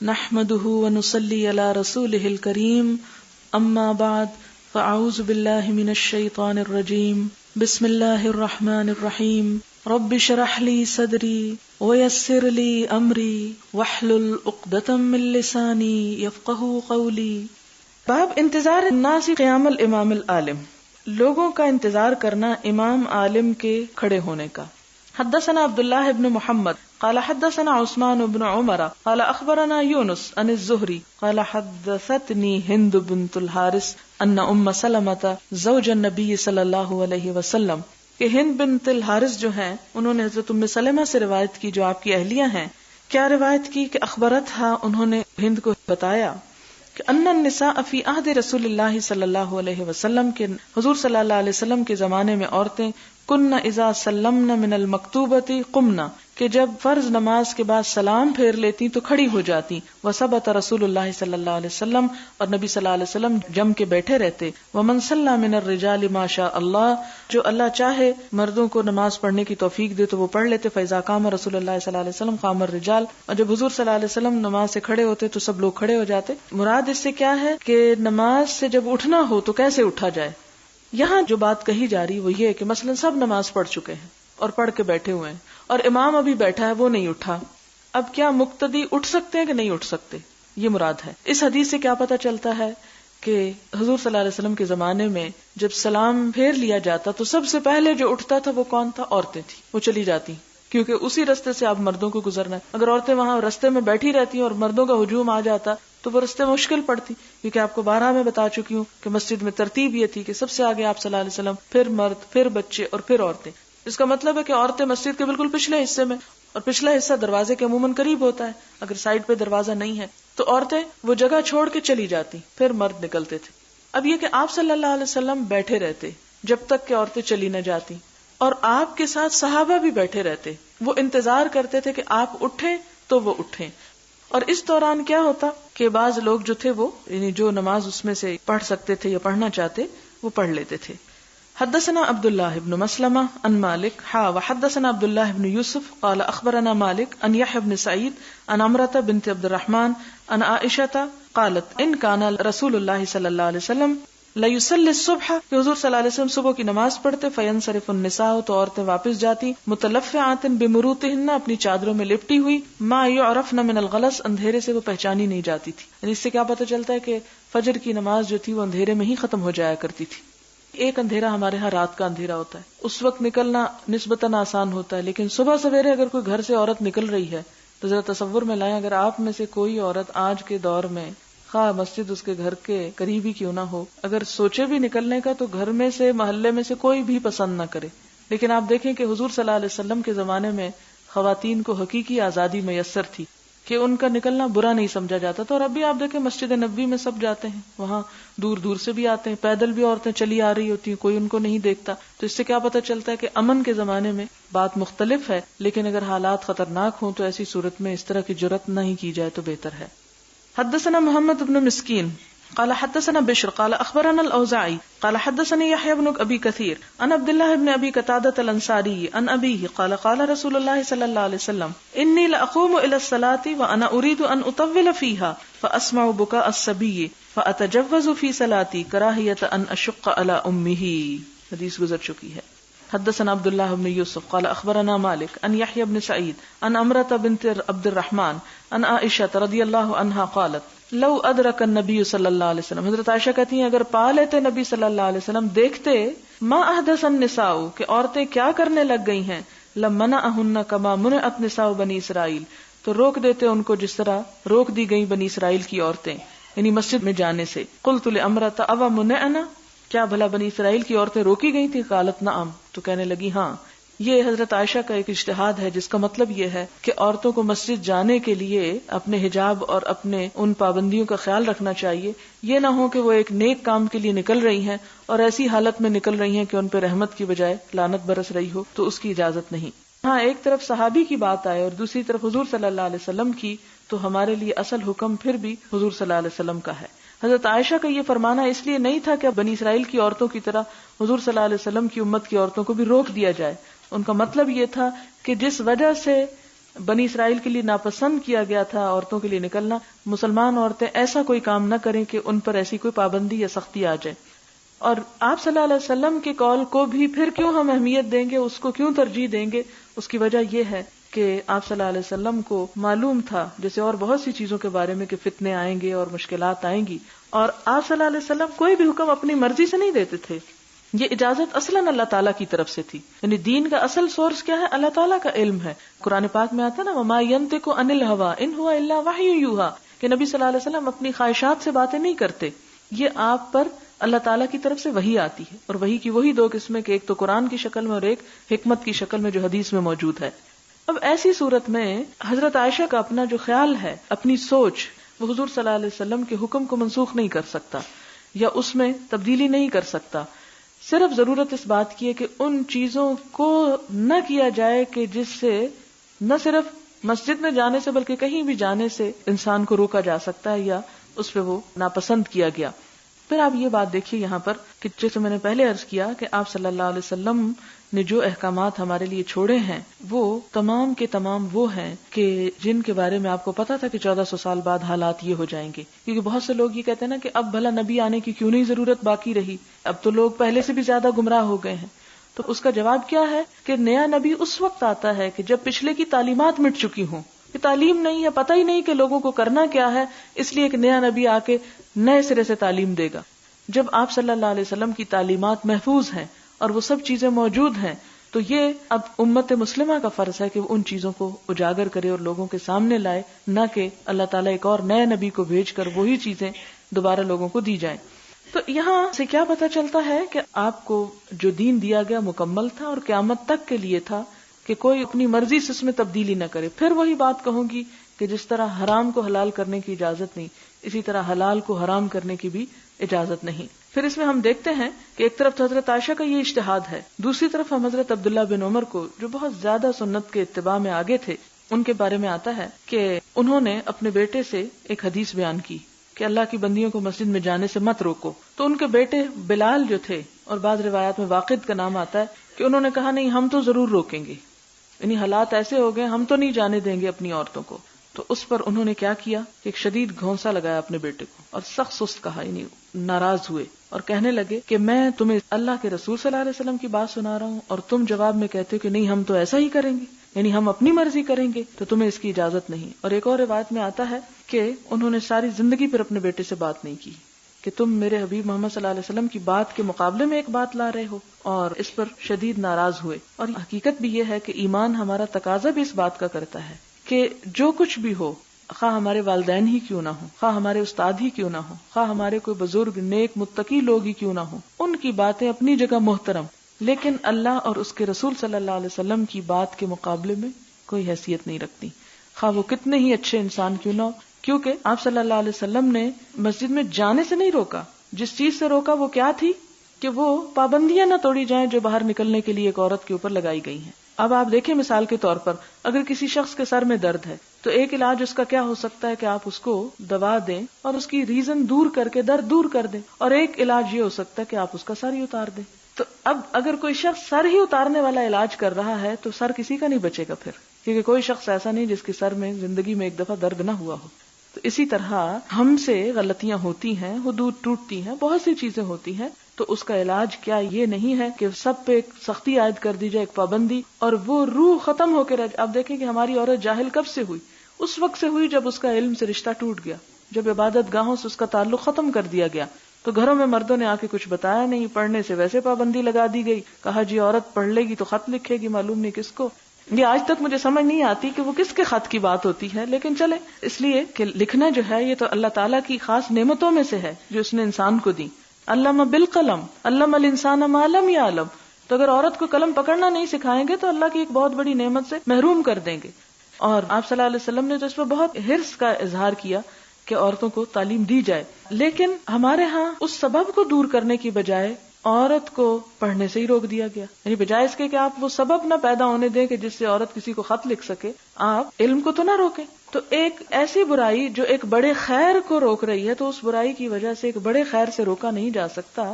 نحمده ونصلي على رسوله الكريم اما بعد فاعوذ بالله من الشيطان الرجيم بسم الله الرحمن الرحيم رب اشرح لي صدري ويسر لي امري واحلل عقدة من لساني يفقهوا قولي۔ باب انتظار الناس قیام الامام العالم، لوگوں کا انتظار کرنا امام عالم کے کھڑے ہونے کا۔ حدثنا عبداللہ ابن محمد قال حدثنا عثمان بن عمر قال اخبرنا يونس عن الزهري قال حدثتني هند بنت الحارث ان ام سلمة زوج النبي صلی اللہ علیہ وسلم، کہ ہند بنت الحارث جو ہیں انہوں نے حضرت ام سلمہ سے روایت کی جو آپ کی اہلیہ ہیں۔ کیا روایت کی کہ اخبرتھا، انہوں نے ہند کو بتایا کہ ان النساء فی عہد رسول اللہ صلی اللہ علیہ وسلم، کے حضور صلی اللہ علیہ وسلم کے زمانے میں عورتیں کن اذا سلمن من المکتوبۃ قمنا، کہ جب فرض نماز کے بعد سلام پھیر لیتی تو کھڑی ہو جاتی۔ وثبت رسول اللہ صلی اللہ علیہ وسلم، اور نبی صلی اللہ علیہ وسلم جم کے بیٹھے رہتے۔ ومن صلی من الرجال ما شاء اللہ، جو اللہ چاہے مردوں کو نماز پڑھنے کی توفیق دے تو وہ پڑھ لیتے۔ فاذا قام رسول اللہ صلی اللہ علیہ وسلم قام الرجال، اور جب حضور صلی اللہ علیہ وسلم نماز سے کھڑے ہوتے تو سب لوگ کھڑے ہو جاتے۔ مراد اس سے کیا ہے کہ نماز سے جب اٹھنا ہو تو کیسے اٹھا جائے۔ یہاں جو بات کہی جا رہی وہ یہ ہے کہ مثلا سب نماز پڑھ چکے ہیں اور پڑھ کے بیٹھے ہوئے ہیں اور امام ابھی بیٹھا ہے، وہ نہیں اٹھا، اب کیا مقتدی اٹھ سکتے ہیں کہ نہیں اٹھ سکتے، یہ مراد ہے۔ اس حدیث سے کیا پتہ چلتا ہے کہ حضور صلی اللہ علیہ وسلم کے زمانے میں جب سلام پھیر لیا جاتا تو سب سے پہلے جو اٹھتا تھا وہ کون تھا؟ عورتیں تھیں، وہ چلی جاتی کیونکہ اسی رستے سے اب مردوں کو گزرنا ہے۔ اگر عورتیں وہاں رستے میں بیٹھی رہتی اور مردوں کا ہجوم آ جاتا تو وہ رستے مشکل پڑتی، کیونکہ آپ کو بارہا میں بتا چکی ہوں کہ مسجد میں ترتیب یہ تھی کہ سب سے آگے آپ صلی اللہ علیہ وسلم، پھر مرد، پھر بچے اور پھر عورتیں۔ اس کا مطلب ہے کہ عورتیں مسجد کے بالکل پچھلے حصے میں، اور پچھلا حصہ دروازے کے عموماً قریب ہوتا ہے، اگر سائڈ پہ دروازہ نہیں ہے تو عورتیں وہ جگہ چھوڑ کے چلی جاتی، پھر مرد نکلتے تھے۔ اب یہ کہ آپ صلی اللہ علیہ وسلم بیٹھے رہتے جب تک کہ عورتیں چلی نہ جاتی، اور آپ کے ساتھ صحابہ بھی بیٹھے رہتے، وہ انتظار کرتے تھے کہ آپ اٹھیں تو وہ اٹھیں۔ اور اس دوران کیا ہوتا کہ بعض لوگ جو تھے وہ یعنی جو نماز اس میں سے پڑھ سکتے تھے یا پڑھنا چاہتے وہ پڑھ لیتے تھے۔ حدثنا عبداللہ ابن مسلمہ عن مالک وحدثنا عبداللہ ابن یوسف قال اخبرنا مالک عن یحیی بن سعید عن عمرة بنت عبد الرحمن عن عائشة قالت ان کان رسول اللہ صلی اللہ علیہ وسلم لیصلی الصبح، کہ حضور صلی اللہ علیہ وسلم صبح کی نماز پڑھتے، فینصرف النساء، تو عورتیں واپس جاتی، متلفعات بمروطہن، اپنی چادروں میں لپٹی ہوئی، ما یعرفن من الغلس، اندھیرے سے وہ پہچانی نہیں جاتی تھی۔ یعنی اس سے کیا پتہ چلتا ہے کہ فجر کی نماز جو تھی وہ اندھیرے میں ہی ختم ہو جایا کرتی تھی۔ ایک اندھیرا ہمارے ہاں رات کا اندھیرا ہوتا ہے، اس وقت نکلنا نسبتاً آسان ہوتا ہے، لیکن صبح سویرے اگر کوئی گھر سے عورت نکل رہی ہے تو ذرا تصور میں لائیں، اگر آپ میں سے کوئی عورت آج کے دور میں خواہ مسجد اس کے گھر کے قریب ہی کیوں نہ ہو، اگر سوچے بھی نکلنے کا تو گھر میں سے، محلے میں سے کوئی بھی پسند نہ کرے۔ لیکن آپ دیکھیں کہ حضور صلی اللہ علیہ وسلم کے زمانے میں خواتین کو حقیقی آزادی میسر تھی کہ ان کا نکلنا برا نہیں سمجھا جاتا تھا۔ اور اب بھی آپ دیکھیں مسجد نبوی میں سب جاتے ہیں، وہاں دور دور سے بھی آتے ہیں، پیدل بھی عورتیں چلی آ رہی ہوتی ہیں، کوئی ان کو نہیں دیکھتا۔ تو اس سے کیا پتہ چلتا ہے کہ امن کے زمانے میں بات مختلف ہے، لیکن اگر حالات خطرناک ہوں تو ایسی صورت میں اس طرح کی جرأت نہیں کی جائے تو بہتر ہے۔ حدثنا محمد بن مسکین قال حدثنا بشر قال اخبرنا الاوزاعی قال حدثني يحيى بن ابي كثير عن عبد الله بن ابي قتادة الانصاري عن ابيه قال قال رسول الله صلى الله عليه وسلم اني لاقوم الى الصلاه وانا اريد ان اطول فيها فاسمع بكاء الصبي فاتجوز في صلاتي كراهيه ان اشق على امه۔ حدیث گزر چکی ہے۔ حدثنا عبداللہ بن یوسف قال اخبرنا مالک عن یحیی بن سعید عن عمرة بنت عبد الرحمن عن عائشة رضی اللہ عنہا قالت لو ادرک النبی صلی اللہ علیہ وسلم، حضرت عائشہ کہتی ہیں اگر پا لیتے نبی صلی اللہ علیہ وسلم، دیکھتے ما احدث النساء، کہ عورتیں کیا کرنے لگ گئی ہیں، لمنعہن کما منعت نساء بنی اسرائیل، تو روک دیتے ان کو جس طرح روک دی گئی بنی اسرائیل کی عورتیں، یعنی مسجد میں جانے سے۔ قلت لعمرة اوا منعنا، کیا بھلا بنی اسرائیل کی عورتیں روکی گئی تھی؟ قالت نعم، تو کہنے لگی ہاں۔ یہ حضرت عائشہ کا ایک اجتہاد ہے جس کا مطلب یہ ہے کہ عورتوں کو مسجد جانے کے لیے اپنے حجاب اور اپنے ان پابندیوں کا خیال رکھنا چاہیے، یہ نہ ہو کہ وہ ایک نیک کام کے لیے نکل رہی ہیں اور ایسی حالت میں نکل رہی ہیں کہ ان پہ رحمت کی بجائے لعنت برس رہی ہو، تو اس کی اجازت نہیں۔ ہاں ایک طرف صحابی کی بات آئے اور دوسری طرف حضور صلی اللہ علیہ وسلم کی، تو ہمارے لیے اصل حکم پھر بھی حضور صلی اللہ علیہ وسلم کا ہے۔ حضرت عائشہ کا یہ فرمانا اس لیے نہیں تھا کہ بنی اسرائیل کی عورتوں کی طرح حضور صلی اللہ علیہ وسلم کی امت کی عورتوں کو بھی روک دیا جائے، ان کا مطلب یہ تھا کہ جس وجہ سے بنی اسرائیل کے لیے ناپسند کیا گیا تھا عورتوں کے لیے نکلنا، مسلمان عورتیں ایسا کوئی کام نہ کریں کہ ان پر ایسی کوئی پابندی یا سختی آ جائے. اور آپ صلی اللہ علیہ وسلم کے قول کو بھی پھر کیوں ہم اہمیت دیں گے، اس کو کیوں ترجیح دیں گے؟ اس کی وجہ یہ ہے کہ آپ صلی اللہ علیہ وسلم کو معلوم تھا، جیسے اور بہت سی چیزوں کے بارے میں، کہ فتنے آئیں گے اور مشکلات آئیں گی، اور آپ صلی اللہ علیہ وسلم کوئی بھی حکم اپنی مرضی سے نہیں دیتے تھے. یہ اجازت اصلاً اللہ تعالیٰ کی طرف سے تھی. یعنی دین کا اصل سورس کیا ہے؟ اللہ تعالیٰ کا علم ہے. قرآن پاک میں آتا ہے نا، وَمَا يَنطِقُ عَنِ الْهَوَىٰ إِنْ هُوَ إِلَّا وَحْيٌ يُوحَىٰ، کہ نبی صلی اللہ علیہ وسلم اپنی خواہشات سے باتیں نہیں کرتے، یہ آپ پر اللہ تعالیٰ کی طرف سے وحی آتی ہے. اور وحی کی وہی دو قسمیں، کہ ایک تو قرآن کی شکل میں اور ایک حکمت کی شکل میں جو حدیث میں موجود ہے. اب ایسی صورت میں حضرت عائشہ کا اپنا جو خیال ہے، اپنی سوچ، وہ حضور صلی اللہ علیہ وسلم کے حکم کو منسوخ نہیں کر سکتا یا اس میں تبدیلی نہیں کر سکتا. صرف ضرورت اس بات کی ہے کہ ان چیزوں کو نہ کیا جائے کہ جس سے نہ صرف مسجد میں جانے سے بلکہ کہیں بھی جانے سے انسان کو روکا جا سکتا ہے یا اس پہ وہ ناپسند کیا گیا. پھر آپ یہ بات دیکھیے یہاں پر کہ جیسے میں نے پہلے عرض کیا کہ آپ صلی اللہ علیہ وسلم نے جو احکامات ہمارے لیے چھوڑے ہیں وہ تمام کے تمام وہ ہیں کہ جن کے بارے میں آپ کو پتا تھا کہ 1400 سال بعد حالات یہ ہو جائیں گے. کیونکہ بہت سے لوگ یہ کہتے ہیں نا کہ اب بھلا نبی آنے کی کیوں نہیں ضرورت باقی رہی، اب تو لوگ پہلے سے بھی زیادہ گمراہ ہو گئے ہیں. تو اس کا جواب کیا ہے کہ نیا نبی اس وقت آتا ہے کہ جب پچھلے کی تعلیمات مٹ چکی ہوں، کہ تعلیم نہیں ہے، پتہ ہی نہیں کہ لوگوں کو کرنا کیا ہے، اس لیے ایک نیا نبی آ کے نئے سرے سے تعلیم دے گا. جب آپ صلی اللہ علیہ وسلم کی تعلیمات محفوظ ہیں اور وہ سب چیزیں موجود ہیں تو یہ اب امت مسلمہ کا فرض ہے کہ وہ ان چیزوں کو اجاگر کرے اور لوگوں کے سامنے لائے، نہ کہ اللہ تعالیٰ ایک اور نئے نبی کو بھیج کر وہی چیزیں دوبارہ لوگوں کو دی جائیں. تو یہاں سے کیا پتہ چلتا ہے کہ آپ کو جو دین دیا گیا مکمل تھا اور قیامت تک کے لیے تھا، کہ کوئی اپنی مرضی سے اس میں تبدیلی نہ کرے. پھر وہی بات کہوں گی کہ جس طرح حرام کو حلال کرنے کی اجازت نہیں، اسی طرح حلال کو حرام کرنے کی بھی اجازت نہیں. پھر اس میں ہم دیکھتے ہیں کہ ایک طرف حضرت عائشہ کا یہ اجتہاد ہے، دوسری طرف ہم حضرت عبداللہ بن عمر کو، جو بہت زیادہ سنت کے اتباع میں آگے تھے، ان کے بارے میں آتا ہے کہ انہوں نے اپنے بیٹے سے ایک حدیث بیان کی کہ اللہ کی بندیوں کو مسجد میں جانے سے مت روکو. تو ان کے بیٹے بلال جو تھے، اور بعض روایات میں واقد کا نام آتا ہے، کہ انہوں نے کہا نہیں، ہم تو ضرور روکیں گے، یعنی حالات ایسے ہو گئے ہم تو نہیں جانے دیں گے اپنی عورتوں کو. تو اس پر انہوں نے کیا کیا کہ ایک شدید گھونسا لگایا اپنے بیٹے کو اور سخت سست کہا، یعنی ناراض ہوئے اور کہنے لگے کہ میں تمہیں اللہ کے رسول صلی اللہ علیہ وسلم کی بات سنا رہا ہوں اور تم جواب میں کہتے ہو کہ نہیں ہم تو ایسا ہی کریں گے، یعنی ہم اپنی مرضی کریں گے، تو تمہیں اس کی اجازت نہیں. اور ایک اور روایت میں آتا ہے کہ انہوں نے ساری زندگی پھر اپنے بیٹے سے بات نہیں کی کہ تم میرے حبیب محمد صلی اللہ علیہ وسلم کی بات کے مقابلے میں ایک بات لا رہے ہو، اور اس پر شدید ناراض ہوئے. اور حقیقت بھی یہ ہے کہ ایمان ہمارا تقاضا بھی اس بات کا کرتا ہے کہ جو کچھ بھی ہو، خواہ ہمارے والدین ہی کیوں نہ ہوں، خواہ ہمارے استاد ہی کیوں نہ ہوں، خواہ ہمارے کوئی بزرگ نیک متقی لوگ ہی کیوں نہ ہوں، ان کی باتیں اپنی جگہ محترم، لیکن اللہ اور اس کے رسول صلی اللہ علیہ وسلم کی بات کے مقابلے میں کوئی حیثیت نہیں رکھتی، خواہ وہ کتنے ہی اچھے انسان کیوں نہ ہو. کیونکہ آپ صلی اللہ علیہ وسلم نے مسجد میں جانے سے نہیں روکا، جس چیز سے روکا وہ کیا تھی کہ وہ پابندیاں نہ توڑی جائیں جو باہر نکلنے کے لیے ایک عورت کے اوپر لگائی گئی ہیں. اب آپ دیکھیں مثال کے طور پر اگر کسی شخص کے سر میں درد ہے تو ایک علاج اس کا کیا ہو سکتا ہے کہ آپ اس کو دوا دیں اور اس کی ریزن دور کر کے درد دور کر دیں، اور ایک علاج یہ ہو سکتا ہے کہ آپ اس کا سر ہی اتار دیں. تو اب اگر کوئی شخص سر ہی اتارنے والا علاج کر رہا ہے تو سر کسی کا نہیں بچے گا پھر، کیونکہ کوئی شخص ایسا نہیں جس کے سر میں زندگی میں ایک دفعہ درد نہ ہوا ہو. تو اسی طرح ہم سے غلطیاں ہوتی ہیں، حدود ٹوٹتی ہیں، بہت سی چیزیں ہوتی ہیں، تو اس کا علاج کیا یہ نہیں ہے کہ سب پہ ایک سختی عائد کر دی جائے، ایک پابندی، اور وہ روح ختم ہو کے رہ جائے. اب دیکھیں کہ ہماری عورت جاہل کب سے ہوئی؟ اس وقت سے ہوئی جب اس کا علم سے رشتہ ٹوٹ گیا، جب عبادت گاہوں سے اس کا تعلق ختم کر دیا گیا. تو گھروں میں مردوں نے آ کے کچھ بتایا نہیں، پڑھنے سے ویسے پابندی لگا دی گئی، کہا جی عورت پڑھ لے گی تو خط لکھے گی، معلوم نہیں کس کو. یہ آج تک مجھے سمجھ نہیں آتی کہ وہ کس کے خط کی بات ہوتی ہے، لیکن چلے، اس لیے کہ لکھنا جو ہے یہ تو اللہ تعالیٰ کی خاص نعمتوں میں سے ہے جو اس نے انسان کو دی. علم بالقلم علم الانسان ما لم یعلم. تو اگر عورت کو قلم پکڑنا نہیں سکھائیں گے تو اللہ کی ایک بہت بڑی نعمت سے محروم کر دیں گے. اور آپ صلی اللہ علیہ وسلم نے تو اس پر بہت حرص کا اظہار کیا کہ عورتوں کو تعلیم دی جائے، لیکن ہمارے ہاں اس سبب کو دور کرنے کی بجائے عورت کو پڑھنے سے ہی روک دیا گیا. یعنی بجائے اس کے کہ آپ وہ سبب نہ پیدا ہونے دیں کہ جس سے عورت کسی کو خط لکھ سکے، آپ علم کو تو نہ روکیں. تو ایک ایسی برائی جو ایک بڑے خیر کو روک رہی ہے تو اس برائی کی وجہ سے ایک بڑے خیر سے روکا نہیں جا سکتا.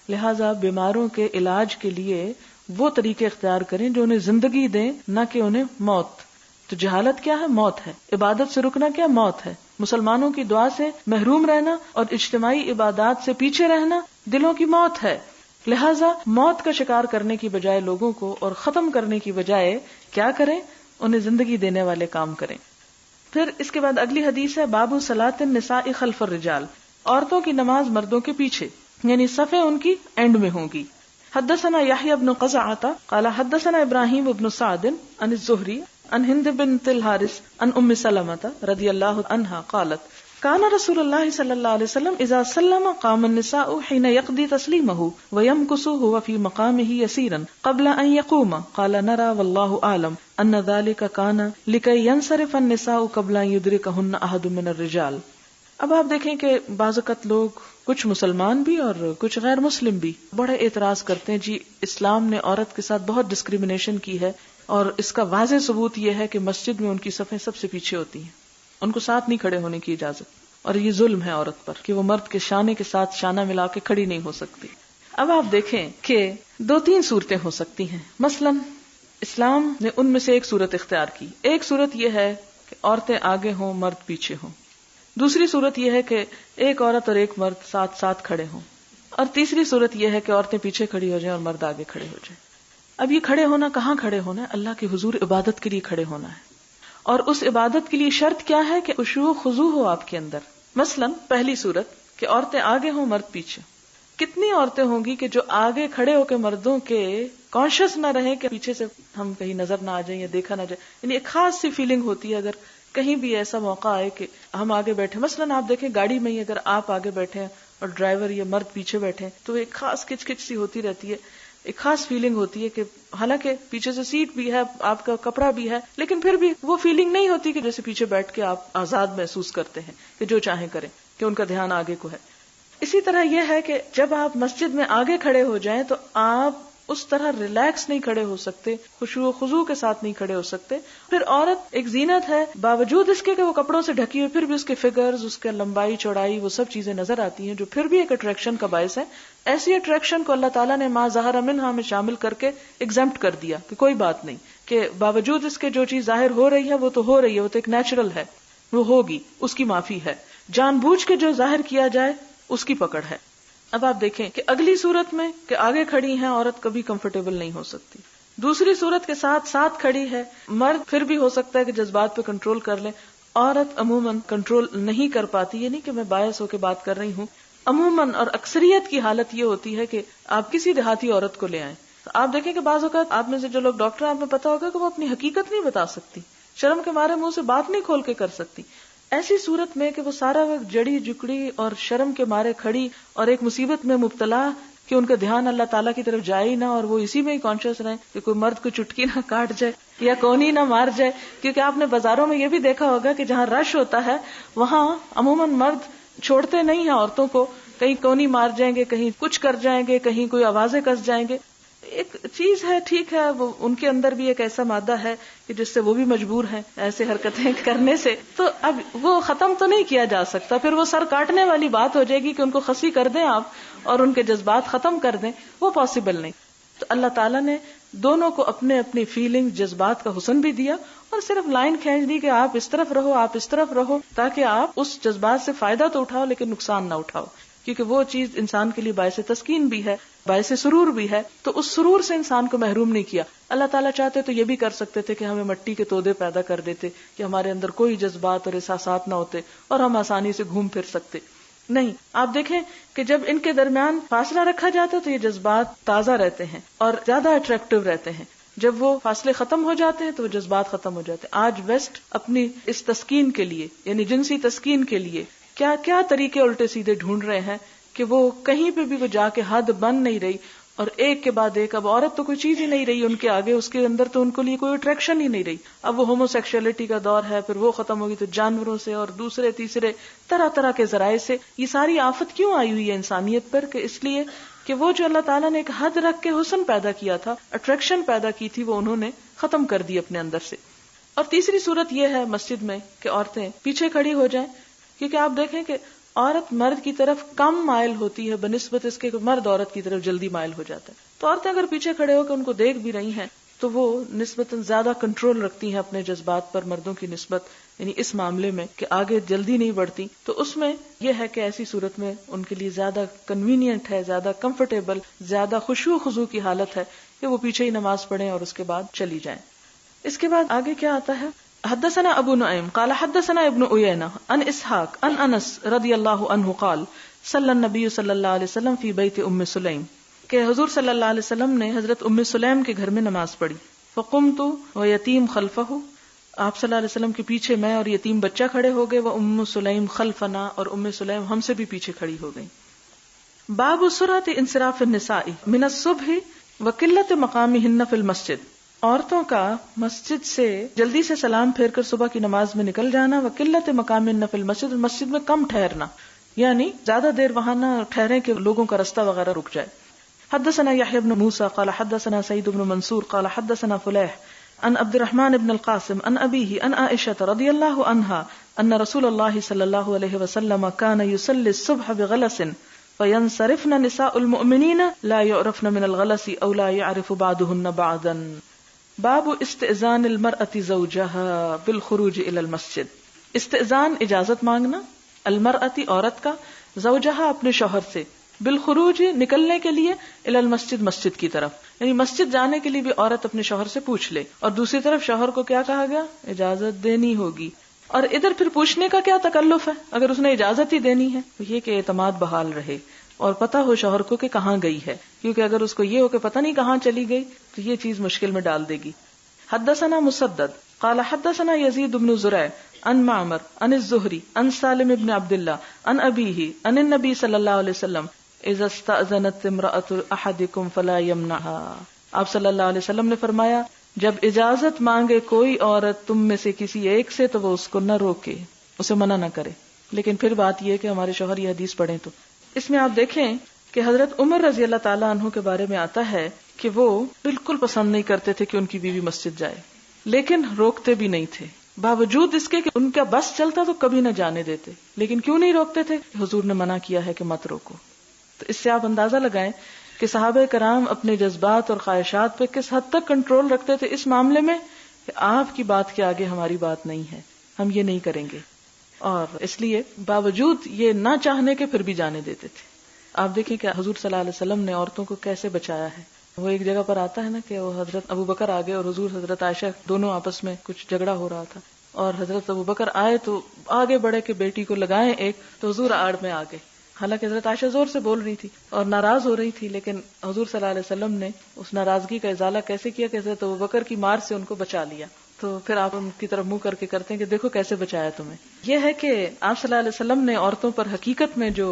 لہٰذا بیماروں کے علاج کے لیے وہ طریقے اختیار کریں جو انہیں زندگی دیں، نہ کہ انہیں موت. تو جہالت کیا ہے؟ موت ہے. عبادت سے رکنا کیا؟ موت ہے. مسلمانوں کی دعا سے محروم رہنا اور اجتماعی عبادات سے پیچھے رہنا دلوں کی موت ہے. لہذا موت کا شکار کرنے کی بجائے لوگوں کو اور ختم کرنے کی بجائے کیا کریں؟ انہیں زندگی دینے والے کام کریں. پھر اس کے بعد اگلی حدیث ہے باب صلاۃ النساء خلف الرجال، عورتوں کی نماز مردوں کے پیچھے، یعنی صفیں ان کی اینڈ میں ہوں گی. حدثنا یحیی بن قزعہ قال حدثنا ابراہیم بن سعد عن الزہری عن ہند بنت الحارث عن ام سلمۃ رضی اللہ عنہا قالت كان رسول اللہ صلی اللہ علیہ وسلم اذا سلم قام النساء حين يقضي تسلیمه ويمكث هو في مقامه يسيرا قبل ان يقوم قال نرى والله اعلم ان ذلك كان لكي ينصرف النساء قبل ان يدركهن احد من الرجال. اب آپ دیکھیں کہ بعض اوقات لوگ کچھ مسلمان بھی اور کچھ غیر مسلم بھی بڑے اعتراض کرتے ہیں جی اسلام نے عورت کے ساتھ بہت ڈسکریمنیشن کی ہے، اور اس کا واضح ثبوت یہ ہے کہ مسجد میں ان کی صفیں سب سے پیچھے ہوتی ہیں، ان کو ساتھ نہیں کھڑے ہونے کی اجازت، اور یہ ظلم ہے عورت پر کہ وہ مرد کے شانے کے ساتھ شانہ ملا کے کھڑی نہیں ہو سکتی. اب آپ دیکھیں کہ 2-3 صورتیں ہو سکتی ہیں. مثلا اسلام نے ان میں سے ایک صورت اختیار کی. ایک صورت یہ ہے کہ عورتیں آگے ہوں مرد پیچھے ہوں. دوسری صورت یہ ہے کہ ایک عورت اور ایک مرد ساتھ ساتھ کھڑے ہوں. اور تیسری صورت یہ ہے کہ عورتیں پیچھے کھڑی ہو جائیں اور مرد آگے کھڑے ہو جائیں. اب یہ کھڑے ہونا کہاں کھڑے ہونا ہے؟ اللہ کے حضور عبادت کے لیے کھڑے ہونا ہے. اور اس عبادت کے لیے شرط کیا ہے کہ خشوع و خضوع ہو آپ کے اندر. مثلا پہلی صورت کہ عورتیں آگے ہوں مرد پیچھے. کتنی عورتیں ہوں گی کہ جو آگے کھڑے ہو کے مردوں کے کانشیس نہ رہیں کہ پیچھے سے ہم کہیں نظر نہ آ جائیں یا دیکھا نہ جائے. یعنی ایک خاص سی فیلنگ ہوتی ہے اگر کہیں بھی ایسا موقع آئے کہ ہم آگے بیٹھے. مثلا آپ دیکھیں گاڑی میں ہی اگر آپ آگے بیٹھے ہیں اور ڈرائیور یا مرد پیچھے بیٹھے تو ایک خاص کچ کچ سی ہوتی رہتی ہے، ایک خاص فیلنگ ہوتی ہے کہ حالانکہ پیچھے سے سیٹ بھی ہے، آپ کا کپڑا بھی ہے، لیکن پھر بھی وہ فیلنگ نہیں ہوتی کہ جیسے پیچھے بیٹھ کے آپ آزاد محسوس کرتے ہیں کہ جو چاہیں کریں، کہ ان کا دھیان آگے کو ہے. اسی طرح یہ ہے کہ جب آپ مسجد میں آگے کھڑے ہو جائیں تو آپ اس طرح ریلیکس نہیں کھڑے ہو سکتے، خشوع و خضوع کے ساتھ نہیں کھڑے ہو سکتے. پھر عورت ایک زینت ہے، باوجود اس کے کہ وہ کپڑوں سے ڈھکی ہوئی، پھر بھی اس کے فگرز، اس کے لمبائی چوڑائی، وہ سب چیزیں نظر آتی ہیں جو پھر بھی ایک اٹریکشن کا باعث ہے. ایسی اٹریکشن کو اللہ تعالیٰ نے ما ظہر منہا میں شامل کر کے ایگزمپٹ کر دیا کہ کوئی بات نہیں، کہ باوجود اس کے جو چیز ظاہر ہو رہی ہے وہ تو ہو رہی ہے، وہ تو ایک نیچرل ہے، وہ ہوگی، اس کی معافی ہے. جان بوجھ کے جو ظاہر کیا جائے اس کی پکڑ ہے. اب آپ دیکھیں کہ اگلی صورت میں کہ آگے کھڑی ہیں عورت کبھی کمفرٹیبل نہیں ہو سکتی. دوسری صورت کے ساتھ ساتھ کھڑی ہے مرد، پھر بھی ہو سکتا ہے کہ جذبات پہ کنٹرول کر لیں. عورت عموماً کنٹرول نہیں کر پاتی. یہ نہیں کہ میں باعث ہو کے بات کر رہی ہوں، عموماً اور اکثریت کی حالت یہ ہوتی ہے کہ آپ کسی دیہاتی عورت کو لے آئیں. آپ دیکھیں کہ بعض اوقات آپ میں سے جو لوگ ڈاکٹر ہیں آپ میں پتا ہوگا کہ وہ اپنی حقیقت نہیں بتا سکتی، شرم کے مارے منہ سے بات نہیں کھول کے کر سکتی. ایسی صورت میں کہ وہ سارا وقت جڑی جکڑی اور شرم کے مارے کھڑی اور ایک مصیبت میں مبتلا کہ ان کا دھیان اللہ تعالیٰ کی طرف جائے ہی نہ، اور وہ اسی میں ہی کانشیس رہیں کہ کوئی مرد کو چٹکی نہ کاٹ جائے یا کونی نہ مار جائے. کیونکہ آپ نے بازاروں میں یہ بھی دیکھا ہوگا کہ جہاں رش ہوتا ہے وہاں عموماً مرد چھوڑتے نہیں ہیں عورتوں کو، کہیں کونی مار جائیں گے، کہیں کچھ کر جائیں گے، کہیں کوئی آوازیں کس جائیں گے. ایک چیز ہے، ٹھیک ہے، وہ ان کے اندر بھی ایک ایسا مادہ ہے کہ جس سے وہ بھی مجبور ہیں ایسے حرکتیں کرنے سے. تو اب وہ ختم تو نہیں کیا جا سکتا، پھر وہ سر کاٹنے والی بات ہو جائے گی کہ ان کو خسی کر دیں آپ اور ان کے جذبات ختم کر دیں، وہ پاسبل نہیں. تو اللہ تعالیٰ نے دونوں کو اپنے اپنی فیلنگ، جذبات کا حسن بھی دیا اور صرف لائن کھینچ دی کہ آپ اس طرف رہو، آپ اس طرف رہو، تاکہ آپ اس جذبات سے فائدہ تو اٹھاؤ لیکن نقصان نہ اٹھاؤ. کیونکہ وہ چیز انسان کے لیے باعث تسکین بھی ہے، باعث سرور بھی ہے، تو اس سرور سے انسان کو محروم نہیں کیا. اللہ تعالیٰ چاہتے تو یہ بھی کر سکتے تھے کہ ہمیں مٹی کے تودے پیدا کر دیتے کہ ہمارے اندر کوئی جذبات اور احساسات نہ ہوتے اور ہم آسانی سے گھوم پھر سکتے. نہیں، آپ دیکھیں کہ جب ان کے درمیان فاصلہ رکھا جاتا تو یہ جذبات تازہ رہتے ہیں اور زیادہ اٹریکٹیو رہتے ہیں. جب وہ فاصلے ختم ہو جاتے ہیں تو وہ جذبات ختم ہو جاتے ہیں. آج ویسٹ اپنی اس تسکین کے لیے، یعنی جنسی تسکین کے لیے کیا کیا طریقے الٹے سیدھے ڈھونڈ رہے ہیں کہ وہ کہیں پہ بھی وہ جا کے حد بن نہیں رہی، اور ایک کے بعد ایک. اب عورت تو کوئی چیز ہی نہیں رہی ان کے آگے، اس کے اندر تو ان کے لیے کوئی اٹریکشن ہی نہیں رہی. اب وہ ہومو سیکشولیٹی کا دور ہے، پھر وہ ختم ہوگی تو جانوروں سے اور دوسرے تیسرے طرح طرح کے ذرائع سے. یہ ساری آفت کیوں آئی ہوئی ہے انسانیت پر؟ کہ اس لیے کہ وہ جو اللہ تعالیٰ نے ایک حد رکھ کے حسن پیدا کیا تھا، اٹریکشن پیدا کی تھی، وہ انہوں نے ختم کر دی اپنے اندر سے. اور تیسری صورت یہ ہے مسجد میں کہ عورتیں پیچھے کھڑی ہو جائیں، کیونکہ آپ دیکھیں کہ عورت مرد کی طرف کم مائل ہوتی ہے بنسبت اس کے مرد عورت کی طرف جلدی مائل ہو جاتا ہے. تو عورتیں اگر پیچھے کھڑے ہو کے ان کو دیکھ بھی رہی ہیں تو وہ نسبتاً زیادہ کنٹرول رکھتی ہیں اپنے جذبات پر مردوں کی نسبت، یعنی اس معاملے میں کہ آگے جلدی نہیں بڑھتی، تو اس میں یہ ہے کہ ایسی صورت میں ان کے لیے زیادہ کنوینئنٹ ہے، زیادہ کمفرٹیبل، زیادہ خشوع و خضوع کی حالت ہے کہ وہ پیچھے ہی نماز پڑھیں اور اس کے بعد چلی جائیں۔ اس کے بعد آگے کیا آتا ہے؟ حدثنا ابو نعیم قال حدثنا ابن عیینہ عن اسحاق عن انس رضی اللہ عنہ قال صلی النبی صلی اللہ علیہ وسلم فی بیت ام سلیم، کہ حضور صلی اللہ علیہ وسلم نے حضرت ام سلیم کے گھر میں نماز پڑھی۔ فقمت ویتیم خلفہ، آپ صلی اللہ علیہ وسلم کے پیچھے میں اور یتیم بچہ کھڑے ہو گئے، وہ ام سلیم خلفنا، اور ام سلیم ہم سے بھی پیچھے کھڑی ہو گئی۔ باب سرعۃ انصراف النساء من الصبح وقلۃ مقامہن فی المسجد، عورتوں کا مسجد سے جلدی سے سلام پھیر کر صبح کی نماز میں نکل جانا، وقلۃ مقامہن فی المسجد، مسجد میں کم ٹھہرنا، یعنی زیادہ دیر وہاں نہ ٹھہریں کہ لوگوں کا رستہ وغیرہ رک جائے۔ حدثنا يحيى بن موسى قال حدثنا سعيد بن منصور قال حدثنا فليح عن عبد الرحمن بن القاسم عن أبيه عن عائشة رضي الله عنها أن رسول الله صلى الله عليه وسلم كان يصلي الصبح بغلس فينصرفن نساء المؤمنين لا يعرفن من الغلس أو لا يعرف بعضهن بعضا۔ باب استئذان المرأة زوجها بالخروج إلى المسجد، استئذان اجازت مانگنا، المرأة عورت کا، زوجها اپنے شوہر سے، بالخروج نکلنے کے لیے، الی المسجد مسجد کی طرف، یعنی مسجد جانے کے لیے بھی عورت اپنے شوہر سے پوچھ لے، اور دوسری طرف شوہر کو کیا کہا گیا؟ اجازت دینی ہوگی۔ اور ادھر پھر پوچھنے کا کیا تکلف ہے اگر اس نے اجازت ہی دینی ہے؟ یہ کہ اعتماد بحال رہے اور پتہ ہو شوہر کو کہ کہاں گئی ہے، کیونکہ اگر اس کو یہ ہو کہ پتہ نہیں کہاں چلی گئی تو یہ چیز مشکل میں ڈال دے گی۔ حدثنا مسدد قال حدثنا يزيد بن زريع عن معمر عن الزهري عن سالم بن عبد الله عن أبيه عن النبي صلى الله عليه وسلم اذا استأذنت امرأة احدكم فلا يمنعها، آپ صلی اللہ علیہ وسلم نے فرمایا جب اجازت مانگے کوئی عورت تم میں سے کسی ایک سے تو وہ اس کو نہ روکے، اسے منع نہ کرے۔ لیکن پھر بات یہ کہ ہمارے شوہر یہ حدیث پڑھیں تو اس میں آپ دیکھیں کہ حضرت عمر رضی اللہ تعالیٰ عنہ کے بارے میں آتا ہے کہ وہ بالکل پسند نہیں کرتے تھے کہ ان کی بیوی مسجد جائے، لیکن روکتے بھی نہیں تھے، باوجود اس کے کہ ان کا بس چلتا تو کبھی نہ جانے دیتے۔ لیکن کیوں نہیں روکتے تھے؟ حضور نے منع کیا ہے کہ مت روکو۔ تو اس سے آپ اندازہ لگائیں کہ صحابہ کرام اپنے جذبات اور خواہشات پہ کس حد تک کنٹرول رکھتے تھے اس معاملے میں کہ آپ کی بات کے آگے ہماری بات نہیں ہے، ہم یہ نہیں کریں گے، اور اس لیے باوجود یہ نہ چاہنے کے پھر بھی جانے دیتے تھے۔ آپ دیکھیں کہ حضور صلی اللہ علیہ وسلم نے عورتوں کو کیسے بچایا ہے۔ وہ ایک جگہ پر آتا ہے نا کہ وہ حضرت ابوبکر آگے اور حضور حضرت عائشہ دونوں آپس میں کچھ جھگڑا ہو رہا تھا، اور حضرت ابوبکر آئے تو آگے بڑھے کہ بیٹی کو لگائیں ایک، تو حضور آڑ میں آ گئے، حالانکہ حضرت عائشہ زور سے بول رہی تھی اور ناراض ہو رہی تھی، لیکن حضور صلی اللہ علیہ وسلم نے اس ناراضگی کا ازالہ کیسے کیا کہ حضرت ابوبکر کی مار سے ان کو بچا لیا۔ تو پھر آپ ان کی طرف منہ کر کے کرتے ہیں کہ دیکھو کیسے بچایا تمہیں۔ یہ ہے کہ آپ صلی اللہ علیہ وسلم نے عورتوں پر حقیقت میں جو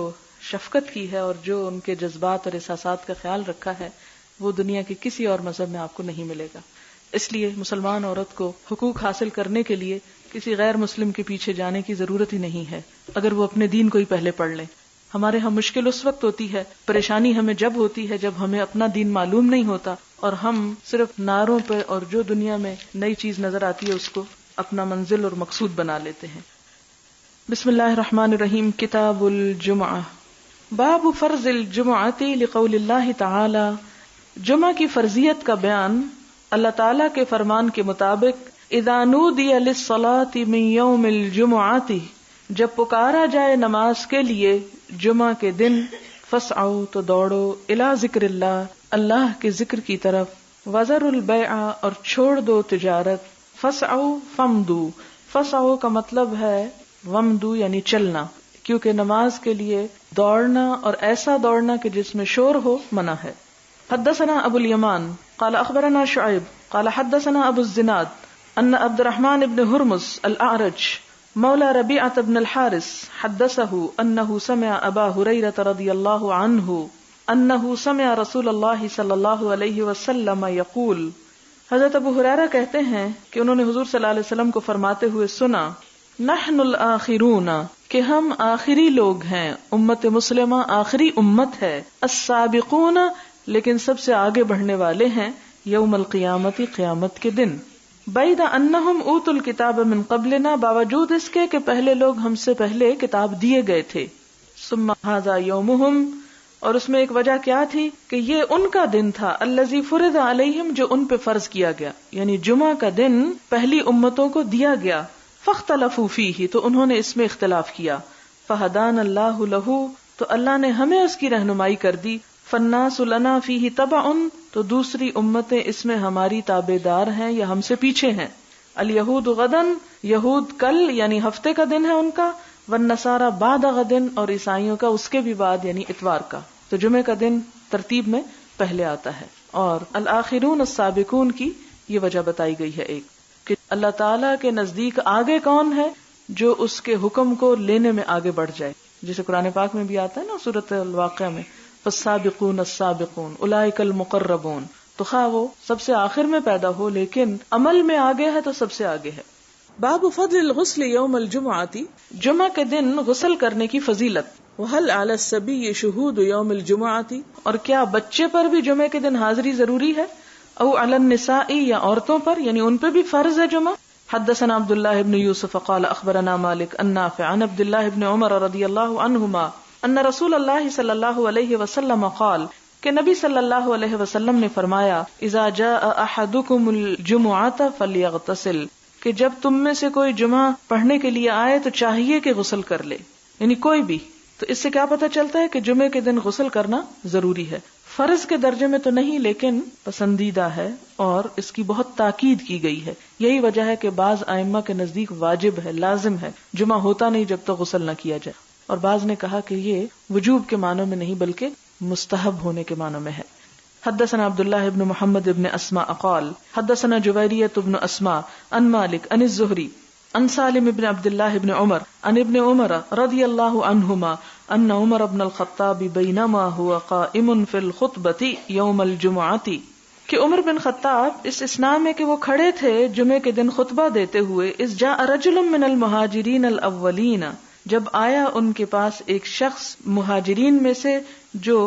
شفقت کی ہے اور جو ان کے جذبات اور احساسات کا خیال رکھا ہے وہ دنیا کے کسی اور مذہب میں آپ کو نہیں ملے گا۔ اس لیے مسلمان عورت کو حقوق حاصل کرنے کے لیے کسی غیر مسلم کے پیچھے جانے کی ضرورت ہی نہیں ہے اگر وہ اپنے دین کو ہی پہلے پڑھ لیں۔ ہمارے ہاں مشکل اس وقت ہوتی ہے، پریشانی ہمیں جب ہوتی ہے جب ہمیں اپنا دین معلوم نہیں ہوتا اور ہم صرف نعروں پہ اور جو دنیا میں نئی چیز نظر آتی ہے اس کو اپنا منزل اور مقصود بنا لیتے ہیں۔ بسم اللہ الرحمن الرحیم۔ کتاب الجمعہ، باب فرض الجمعۃ لقول اللہ تعالی، جمعہ کی فرضیت کا بیان اللہ تعالیٰ کے فرمان کے مطابق، اذا نودی للصلاۃ من یوم الجمعۃ، جب پکارا جائے نماز کے لیے جمعہ کے دن، فاسعوا تو دوڑو، الی ذکر اللہ، اللہ کے ذکر کی طرف، وذروا البیع اور چھوڑ دو تجارت، فاسعوا فامضوا، فاسعوا کا مطلب ہے وامضوا یعنی چلنا، کیونکہ نماز کے لیے دوڑنا اور ایسا دوڑنا کہ جس میں شور ہو منع ہے۔ حدثنا ابو الیمان قال اخبرنا شعیب قال حدثنا ابو الزناد ان عبد الرحمن بن ہرمز الاعرج مولى ربيعة بن الحارث حدثه أنه سمع أبا هريرة رضي الله عنه أنه سمع رسول الله صلى الله عليه وسلم يقول، حضرت ابو ہریرہ کہتے ہیں کہ انہوں نے حضور صلی اللہ علیہ وسلم کو فرماتے ہوئے سنا، نحن الآخرون، کہ ہم آخری لوگ ہیں، امت مسلمہ آخری امت ہے، السابقون، لیکن سب سے آگے بڑھنے والے ہیں، یوم القیامت، قیامت کے دن، بعید انہم اوتوا الکتاب من قبلنا، باوجود اس کے کہ پہلے لوگ ہم سے پہلے کتاب دیے گئے تھے، ثم ھذا یومہم، اور اس میں ایک وجہ کیا تھی کہ یہ ان کا دن تھا الذی فرض علیہم، جو ان پہ فرض کیا گیا، یعنی جمعہ کا دن پہلی امتوں کو دیا گیا. فاختلفوا فیہ، تو انہوں نے اس میں اختلاف کیا. فہدان اللہ لہ، تو اللہ نے ہمیں اس کی رہنمائی کر دی. فالناس لنا فیہ تبع، تو دوسری امتیں اس میں ہماری تابع دار ہیں یا ہم سے پیچھے ہیں. الیہود غدن، یہود کل یعنی ہفتے کا دن ہے ان کا. والنصارى بعد غدن، اور عیسائیوں کا اس کے بھی بعد یعنی اتوار کا. تو جمعے کا دن ترتیب میں پہلے آتا ہے. اور الآخرون السابقون کی یہ وجہ بتائی گئی ہے ایک، کہ اللہ تعالیٰ کے نزدیک آگے کون ہے جو اس کے حکم کو لینے میں آگے بڑھ جائے، جسے قرآن پاک میں بھی آتا ہے نا سورۃ الواقعہ میں، فالسابقون السابقون اولئک المقربون. تو خواہ وہ سب سے آخر میں پیدا ہو لیکن عمل میں آگے ہے تو سب سے آگے ہے. باب فضل الغسل یوم الجمعۃ، جمعہ کے دن غسل کرنے کی فضیلت. وهل علی الصبی شہود یوم الجمعۃ، اور کیا بچے پر بھی جمعے کے دن حاضری ضروری ہے. او علی النساء، یا عورتوں پر، یعنی ان پہ بھی فرض ہے جمعہ. حدثنا عبد الله بن يوسف قال اخبرنا مالك عن نافع عن عبد الله بن عمر رضی اللہ عنہما ان رسول اللہ صلی اللہ علیہ وسلم قال، کہ نبی صلی اللہ علیہ وسلم نے فرمایا، اذا جاء احدکم الجمعۃ فلیغتسل، کہ جب تم میں سے کوئی جمعہ پڑھنے کے لیے آئے تو چاہیے کہ غسل کر لے، یعنی کوئی بھی. تو اس سے کیا پتہ چلتا ہے کہ جمعے کے دن غسل کرنا ضروری ہے. فرض کے درجے میں تو نہیں لیکن پسندیدہ ہے اور اس کی بہت تاکید کی گئی ہے. یہی وجہ ہے کہ بعض ائمہ کے نزدیک واجب ہے، لازم ہے، جمعہ ہوتا نہیں جب تک غسل نہ کیا جائے. اور بعض نے کہا کہ یہ وجوب کے معنوں میں نہیں بلکہ مستحب ہونے کے معنوں میں ہے. حدثنا عبداللہ ابن محمد ابن اسماء قال حدثنا جویریۃ ابن اسماء عن مالک عن الزہری عن سالم ابن عبداللہ ابن عمر عن ابن عمر رضی اللہ عنہما ان عمر ابن الخطاب بینما هو قائم فی الخطبۃ یوم الجمعۃ، کہ عمر بن خطاب اس اسنا میں کہ وہ کھڑے تھے جمعے کے دن خطبہ دیتے ہوئے، اذ جاء رجل من المہاجرین الاولین، جب آیا ان کے پاس ایک شخص مہاجرین میں سے جو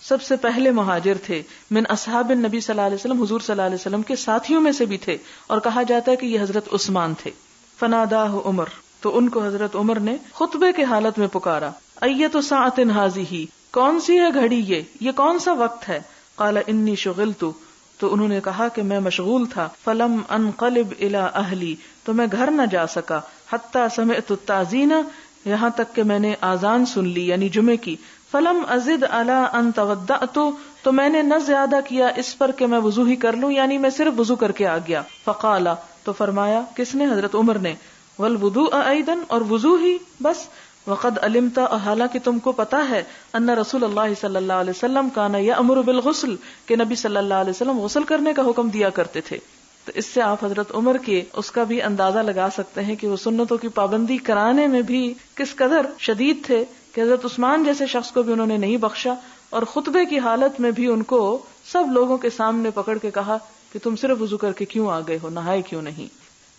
سب سے پہلے مہاجر تھے، من اصحاب النبی صلی اللہ علیہ وسلم، حضور صلی اللہ علیہ وسلم کے ساتھیوں میں سے بھی تھے، اور کہا جاتا ہے کہ یہ حضرت عثمان تھے. فناداہ عمر، تو ان کو حضرت عمر نے خطبے کے حالت میں پکارا. ایت ساعۃ ھذہ، کون سی ہے گھڑی یہ کون سا وقت ہے. قال انی شغلت، تو انہوں نے کہا کہ میں مشغول تھا. فلم انقلب الی اہلی، تو میں گھر نہ جا سکا. حتی سمعت التاذین، یہاں تک کہ میں نے آذان سن لی یعنی جمعے کی. فلم ازد علی ان توضأت، تو میں نے نہ زیادہ کیا اس پر کہ میں وضو ہی کر لوں، یعنی میں صرف وضو کر کے آ گیا. فقال، تو فرمایا، کس نے؟ حضرت عمر نے. والوضوء ایضا، اور وضو ہی بس. وقد علمت، حالانکہ تم کو پتا ہے، ان رسول اللہ صلی اللہ علیہ وسلم کان یأمر بالغسل، کہ نبی صلی اللہ علیہ وسلم غسل کرنے کا حکم دیا کرتے تھے. تو اس سے آپ حضرت عمر کے اس کا بھی اندازہ لگا سکتے ہیں کہ وہ سنتوں کی پابندی کرانے میں بھی کس قدر شدید تھے، کہ حضرت عثمان جیسے شخص کو بھی انہوں نے نہیں بخشا، اور خطبے کی حالت میں بھی ان کو سب لوگوں کے سامنے پکڑ کے کہا کہ تم صرف وضو کر کے کیوں آ گئے ہو، نہائے کیوں نہیں.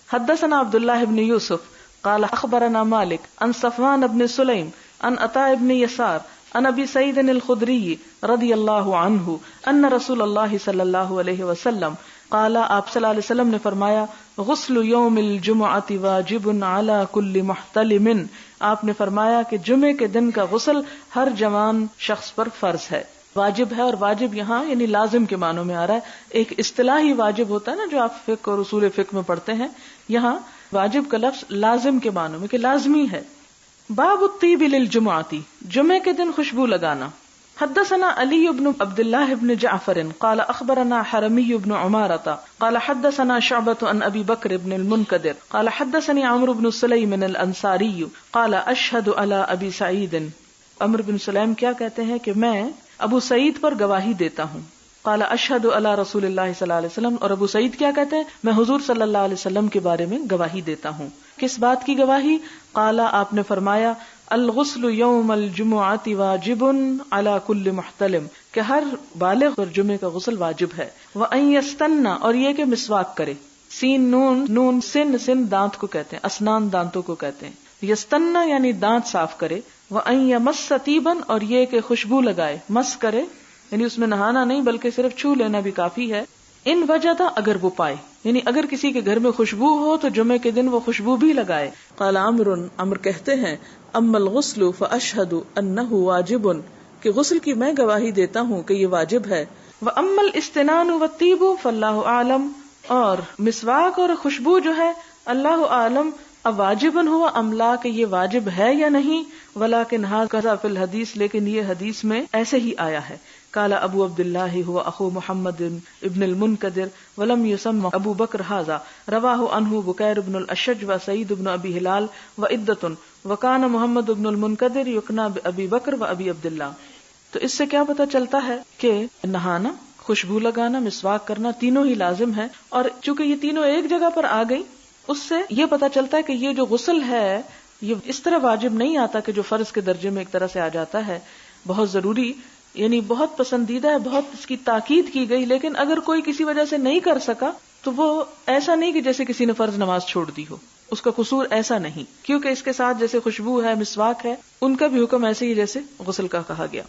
حدثنا عبداللہ ابن یوسف قال اخبرنا مالک عن صفوان ابن سلیم عن عطاء ابن یسار عن ابی سعید الخدری رضی اللہ عنہ ان رسول اللہ صلی اللہ علیہ وسلم قال، آپ صلی اللہ علیہ وسلم نے فرمایا، غسل یوم الجمعۃ واجب علی کل محتلم، آپ نے فرمایا کہ جمعے کے دن کا غسل ہر جوان شخص پر فرض ہے، واجب ہے. اور واجب یہاں یعنی لازم کے معنوں میں آ رہا ہے. ایک اصطلاحی واجب ہوتا ہے نا جو آپ فقہ اور اصول فقہ میں پڑھتے ہیں، یہاں واجب کا لفظ لازم کے معنوں میں کہ لازمی ہے. باب الطیب للجمعۃ، جمعے کے دن خوشبو لگانا. حدثنا علی بن عبد اللہ بن جعفر قال اخبرنا حرمی بن عمارة قال حدثنا شعبة عن ابی بکر بن المنکدر قال حدثني عمرو بن سلیم الانصاری قال اشهد على ابی سعید. عمرو بن سلیم کیا کہتے ہیں کہ میں ابو سعید پر گواہی دیتا ہوں. قال اشهد على رسول اللہ صلی اللہ علیہ وسلم، اور ابو سعید کیا کہتے ہیں، میں حضور صلی اللہ علیہ وسلم کے بارے میں گواہی دیتا ہوں. کس بات کی گواہی؟ قال، آپ نے فرمایا، الغسل یوم الجمعۃ واجب علی کل محتلم، کہ ہر بالغ پر جمعے کا غسل واجب ہے. وان یستنى، اور یہ کہ مسواک کرے. سین نون نون سن سن دانت کو کہتے ہیں، اسنان دانتوں کو کہتے ہیں. یستنى یعنی دانت صاف کرے. وان یمس طیبا، اور یہ کہ خوشبو لگائے، مس کرے یعنی اس میں نہانا نہیں بلکہ صرف چھو لینا بھی کافی ہے. ان وجدہ، اگر وہ پائے، یعنی اگر کسی کے گھر میں خوشبو ہو تو جمعے کے دن وہ خوشبو بھی لگائے. قال عمرو، عمر کہتے ہیں، اما الغسل فاشهد انه واجب، کہ غسل کی میں گواہی دیتا ہوں کہ یہ واجب ہے. وَأَمَّا الْإِسْتِنَانُ وَالطِّيبُ فَاللَّهُ أَعْلَمُ، اور مسواک اور خوشبو جو ہے اللہ عالم اب واجبن ہوا ام لا کہ یہ واجب ہے یا نہیں. ولیکن ھذا فی الحدیث، لیکن یہ حدیث میں ایسے ہی آیا ہے. قال ابو عبد اللہ هو اخو محمد ابن المنکدر ولم يسمى ابو بکر ھذا رواہ عنہ بکیر بن الاشج وسعید بن ابی ہلال وعدۃ وکان محمد ابن المنکدر یکنى بابی بکر وابی عبد اللہ. تو اس سے کیا پتہ چلتا ہے کہ نہانا، خوشبو لگانا، مسواک کرنا تینوں ہی لازم ہے. اور چونکہ یہ تینوں ایک جگہ پر آ گئی، اس سے یہ پتہ چلتا ہے کہ یہ جو غسل ہے یہ اس طرح واجب نہیں آتا کہ جو فرض کے درجے میں ایک طرح سے آ جاتا ہے، بہت ضروری، یعنی بہت پسندیدہ ہے، بہت اس کی تاکید کی گئی. لیکن اگر کوئی کسی وجہ سے نہیں کر سکا تو وہ ایسا نہیں کہ جیسے کسی نے فرض نماز چھوڑ دی ہو، اس کا قصور ایسا نہیں، کیونکہ اس کے ساتھ جیسے خوشبو ہے، مسواک ہے، ان کا بھی حکم ایسے ہی جیسے غسل کا کہا گیا.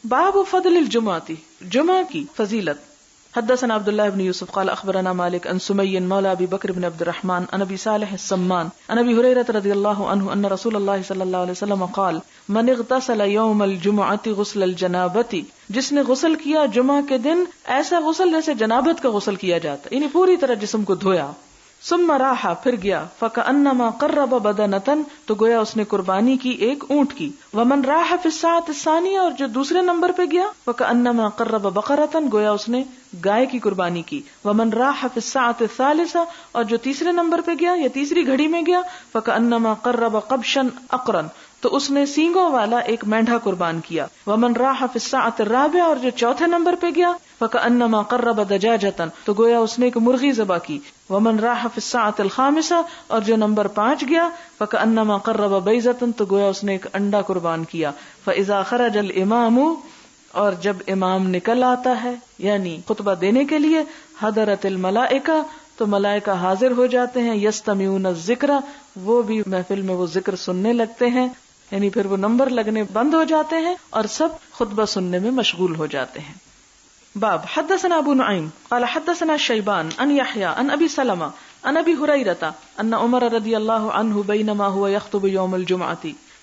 باب فضل الجمعہ، جمعہ کی فضیلت. حدثنا عبد الله بن يوسف قال اخبرنا مالك عن سمي مولى ابي بكر بن عبد الرحمن عن ابي صالح السمان عن ابي هريره رضي الله عنه ان رسول الله صلى الله عليه وسلم قال من اغتسل يوم الجمعه غسل الجنابه، جس نے غسل کیا جمعہ کے دن ایسا غسل جیسے جنابت کا غسل کیا جاتا، یعنی پوری طرح جسم کو دھویا. ثم راح، پھر گیا، فکأنما قرب بدنتن، تو گویا اس نے قربانی کی ایک اونٹ کی. ومن راح فی الساعۃ الثانیہ، اور جو دوسرے نمبر پہ گیا، فکأنما قرب بقرتن، گویا اس نے گائے کی قربانی کی. ومن راح فی الساعۃ الثالثہ، اور جو تیسرے نمبر پہ گیا یا تیسری گھڑی میں گیا، فکأنما قرب قبشا اقرن، تو اس نے سینگوں والا ایک مینڈھا قربان کیا. ومن راح فی الساعۃ الرابعہ، اور جو چوتھے نمبر پہ گیا، فکأنما قرب دجاجۃ، تو گویا اس نے ایک مرغی ذبح کی. ومن راح فی الساعۃ الخامسہ، اور جو نمبر 5 گیا، فکأنما قرب بیضۃ، تو گویا اس نے ایک انڈا قربان کیا. فاذا خرج الامام، اور جب امام نکل آتا ہے یعنی خطبہ دینے کے لیے، حضرت الملائکہ، تو ملائکہ حاضر ہو جاتے ہیں. یستمعون الذکر، وہ بھی محفل میں وہ ذکر سننے لگتے ہیں، یعنی پھر وہ نمبر لگنے بند ہو جاتے ہیں اور سب خطبہ سننے میں مشغول ہو جاتے ہیں. باب حدثنا ابو نعیم قال حدثنا شیبان ان یحیی ان ابی سلمہ ان ابی ہریرہ ان عمر رضی اللہ عنہ بینما هو یخطب یوم الجمعہ،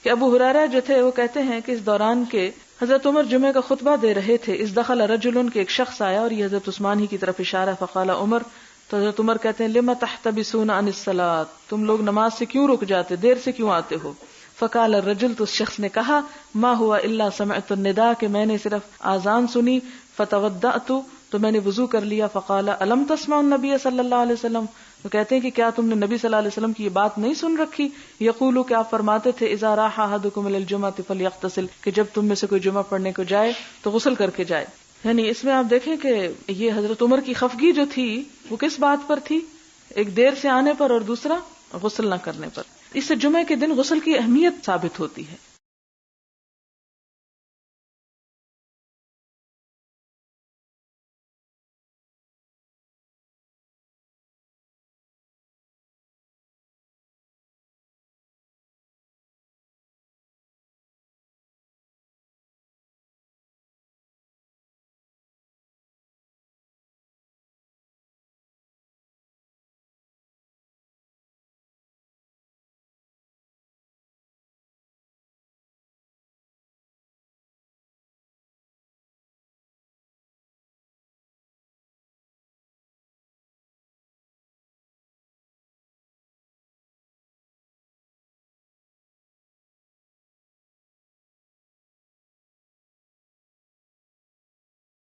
کہ ابو ہریرہ جو تھے وہ کہتے ہیں کہ اس دوران کے حضرت عمر جمعہ کا خطبہ دے رہے تھے. اس دخل رجل، کے ایک شخص آیا، اور یہ حضرت عثمان ہی کی طرف اشارہ. فقال عمر، تو حضرت عمر کہتے ہیں لما تحتبسون عن الصلاۃ، تم لوگ نماز سے کیوں رک جاتے، دیر سے کیوں آتے ہو. فقال الرجل، تو اس شخص نے کہا ما ہوا الا سمعت النداء، کہ میں نے صرف آذان سنی. فتودعت، تو میں نے وضو کر لیا. فقال الم تسمع النبی صلی اللہ علیہ وسلم، تو کہتے ہیں کہ کیا تم نے نبی صلی اللہ علیہ وسلم کی یہ بات نہیں سن رکھی. یقول، کہ آپ فرماتے تھے اذا راح احدکم الى الجمعۃ فلیغتسل، کہ جب تم میں سے کوئی جمعہ پڑھنے کو جائے تو غسل کر کے جائے. یعنی اس میں آپ دیکھیں کہ یہ حضرت عمر کی خفگی جو تھی وہ کس بات پر تھی، ایک دیر سے آنے پر اور دوسرا غسل نہ کرنے پر. اس سے جمعہ کے دن غسل کی اہمیت ثابت ہوتی ہے.